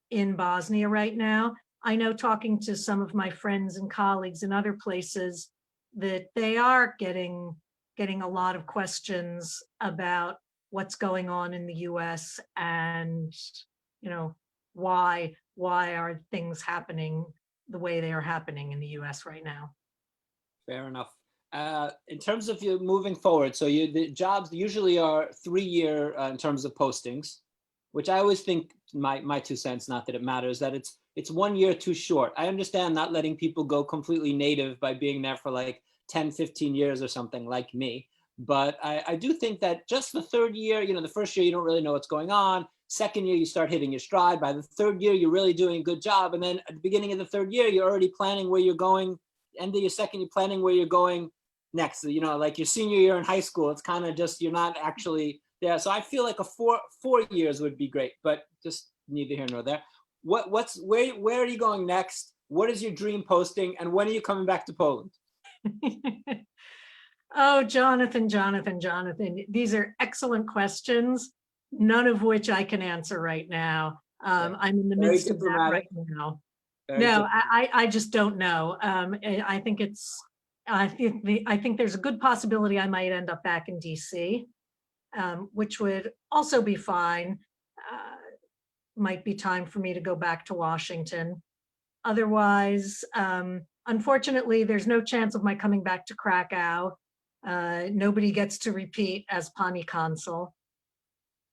in Bosnia right now. I know, talking to some of my friends and colleagues in other places, that they are getting a lot of questions about what's going on in the US and, why are things happening the way they are happening in the US right now. Fair enough. In terms of you moving forward, so the jobs usually are 3-year in terms of postings, which I always think, my 2 cents, not that it matters, that it's 1 year too short. I understand not letting people go completely native by being there for like 10, 15 years or something like me. But I do think that just the 3rd year, the first year you don't really know what's going on. 2nd year you start hitting your stride. By the 3rd year you're really doing a good job. And then at the beginning of the 3rd year, you're already planning where you're going. End of your 2nd, you're planning where you're going next. Like your senior year in high school, it's kind of just, you're not actually Yeah, so I feel like a four years would be great, but just neither here nor there. Where are you going next? What is your dream posting, and when are you coming back to Poland? Oh, Jonathan. These are excellent questions, none of which I can answer right now. I'm in the Very midst of that diplomatic. right now. Very No, diplomatic. I just don't know. I think I think there's a good possibility I might end up back in DC, which would also be fine. Might be time for me to go back to Washington. Otherwise, unfortunately, there's no chance of my coming back to Krakow. Nobody gets to repeat as Pani consul.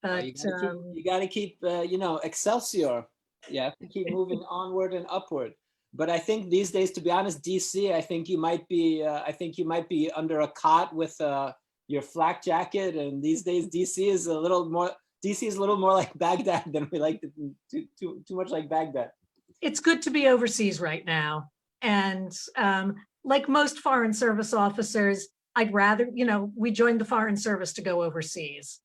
But you got to keep you know, Excelsior. You have to keep moving onward and upward. But I think these days, to be honest, DC, I think you might be under a cot with your flak jacket. And these days, DC is a little more like Baghdad than we like too much like Baghdad. it's good to be overseas right now. And like most foreign service officers, I'd rather, we joined the foreign service to go overseas.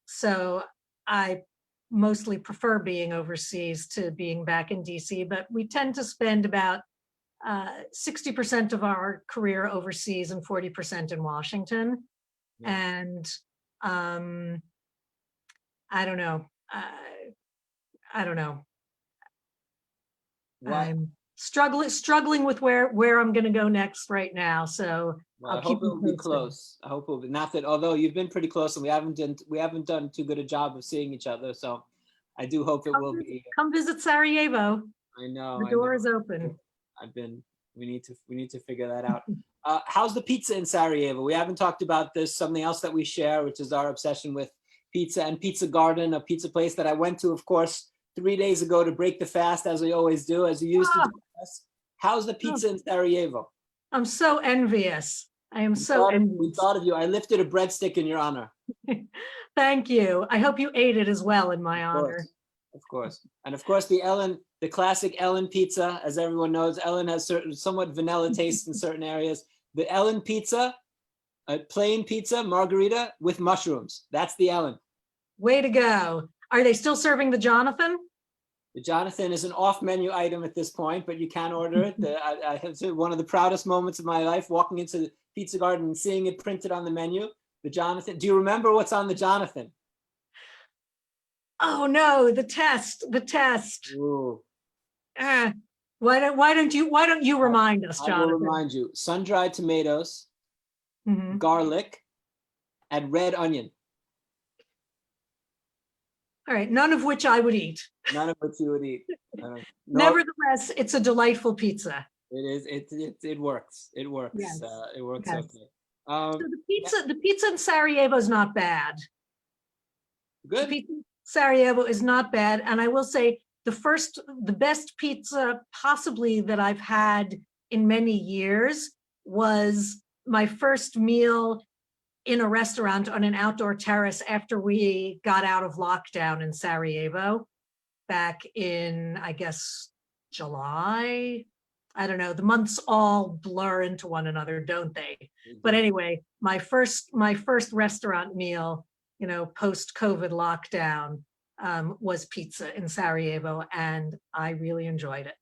So I mostly prefer being overseas to being back in DC, but we tend to spend about 60% of our career overseas and 40% in Washington. Yeah. And I don't know. What? I'm struggling with where I'm going to go next right now. So well, I hope it'll be close. I hope it'll be, not that, although you've been pretty close and we haven't done too good a job of seeing each other. So I do hope it will be. Come visit Sarajevo. I know. The door is open. We need to figure that out. How's the pizza in Sarajevo? We haven't talked about this, something else that we share, which is our obsession with pizza and Pizza Garden, a pizza place that I went to, of course, 3 days ago to break the fast, as we always do, as you used to do. How's the pizza in Sarajevo? I'm so envious. I am so envious. We thought of you. I lifted a breadstick in your honor. Thank you. I hope you ate it as well in my honor. Of course. And of course, the classic Ellen pizza, as everyone knows. Ellen has somewhat vanilla taste in certain areas. The Ellen pizza, a plain pizza, margarita with mushrooms. That's the Ellen. Way to go. Are they still serving the Jonathan? The Jonathan is an off-menu item at this point, but you can order it. I have one of the proudest moments of my life, walking into the Pizza Garden and seeing it printed on the menu. The Jonathan. Do you remember what's on the Jonathan? Oh no, the test. Ooh. Why don't you remind us, Jonathan? I will remind you. Sun-dried tomatoes, garlic, and red onion. All right, none of which I would eat. None of which you would eat. Nevertheless, it's a delightful pizza. It is. It works. It works. Yes. It works. Yes. Okay. So the pizza in Sarajevo is not bad. Good. The pizza in Sarajevo is not bad, and I will say the best pizza possibly that I've had in many years was my first meal in a restaurant on an outdoor terrace after we got out of lockdown in Sarajevo back in, I guess, July. I don't know. The months all blur into one another, don't they? But anyway, my first restaurant meal, post-COVID lockdown, was pizza in Sarajevo, and I really enjoyed it.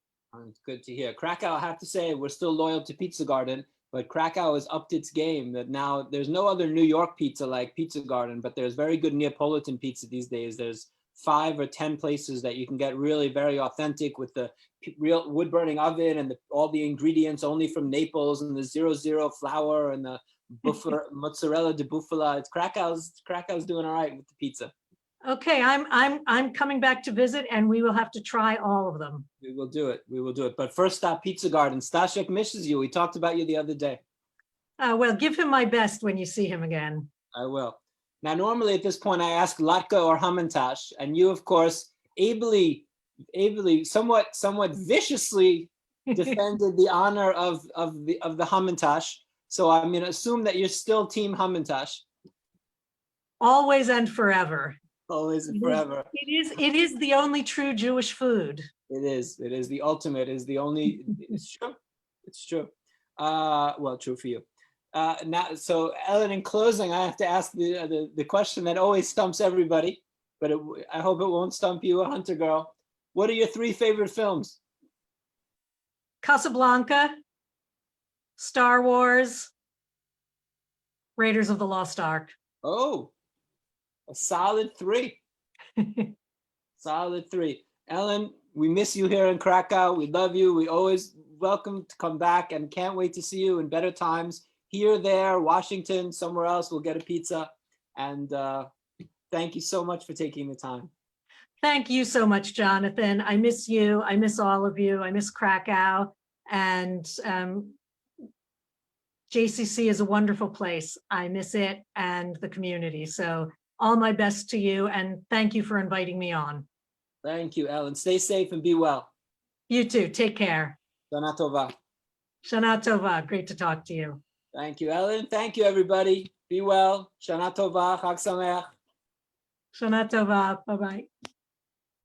It's good to hear. Krakow, I have to say, we're still loyal to Pizza Garden, but Krakow has upped its game. That now there's no other New York pizza like Pizza Garden, but there's very good Neapolitan pizza these days. There's 5 or 10 places that you can get really very authentic with the real wood burning oven and all the ingredients only from Naples and the 00 flour and the mozzarella di bufala. Krakow's doing all right with the pizza. Okay, I'm coming back to visit, and we will have to try all of them. We will do it. But first stop, Pizza Garden. Stashek misses you. We talked about you the other day. Well, give him my best when you see him again. I will. Now, normally at this point, I ask Latka or Hamantash, and you, of course, ably, somewhat viciously defended the honor of the Hamantash. So I'm going to assume that you're still Team Hamantash. Always and forever. Always and forever. It is the only true Jewish food. It is the ultimate. It's the only. It's true. Well, true for you. Now, so Ellen, in closing, I have to ask the question that always stumps everybody, but I hope it won't stump you, a Hunter girl. What are your 3 favorite films? Casablanca, Star Wars, Raiders of the Lost Ark. Oh, a solid 3. Solid 3. Ellen, we miss you here in Krakow. We love you. We always welcome to come back and can't wait to see you in better times. Here, there, Washington, somewhere else, we'll get a pizza. And thank you so much for taking the time. Thank you so much, Jonathan. I miss you. I miss all of you. I miss Krakow. And JCC is a wonderful place. I miss it and the community. So all my best to you. And thank you for inviting me on. Thank you, Ellen. Stay safe and be well. You too. Take care. Shana tova. Shana tova. Great to talk to you. Thank you, Ellen. Thank you, everybody. Be well. Shana tova. Chag sameach. Shana tova. Bye-bye.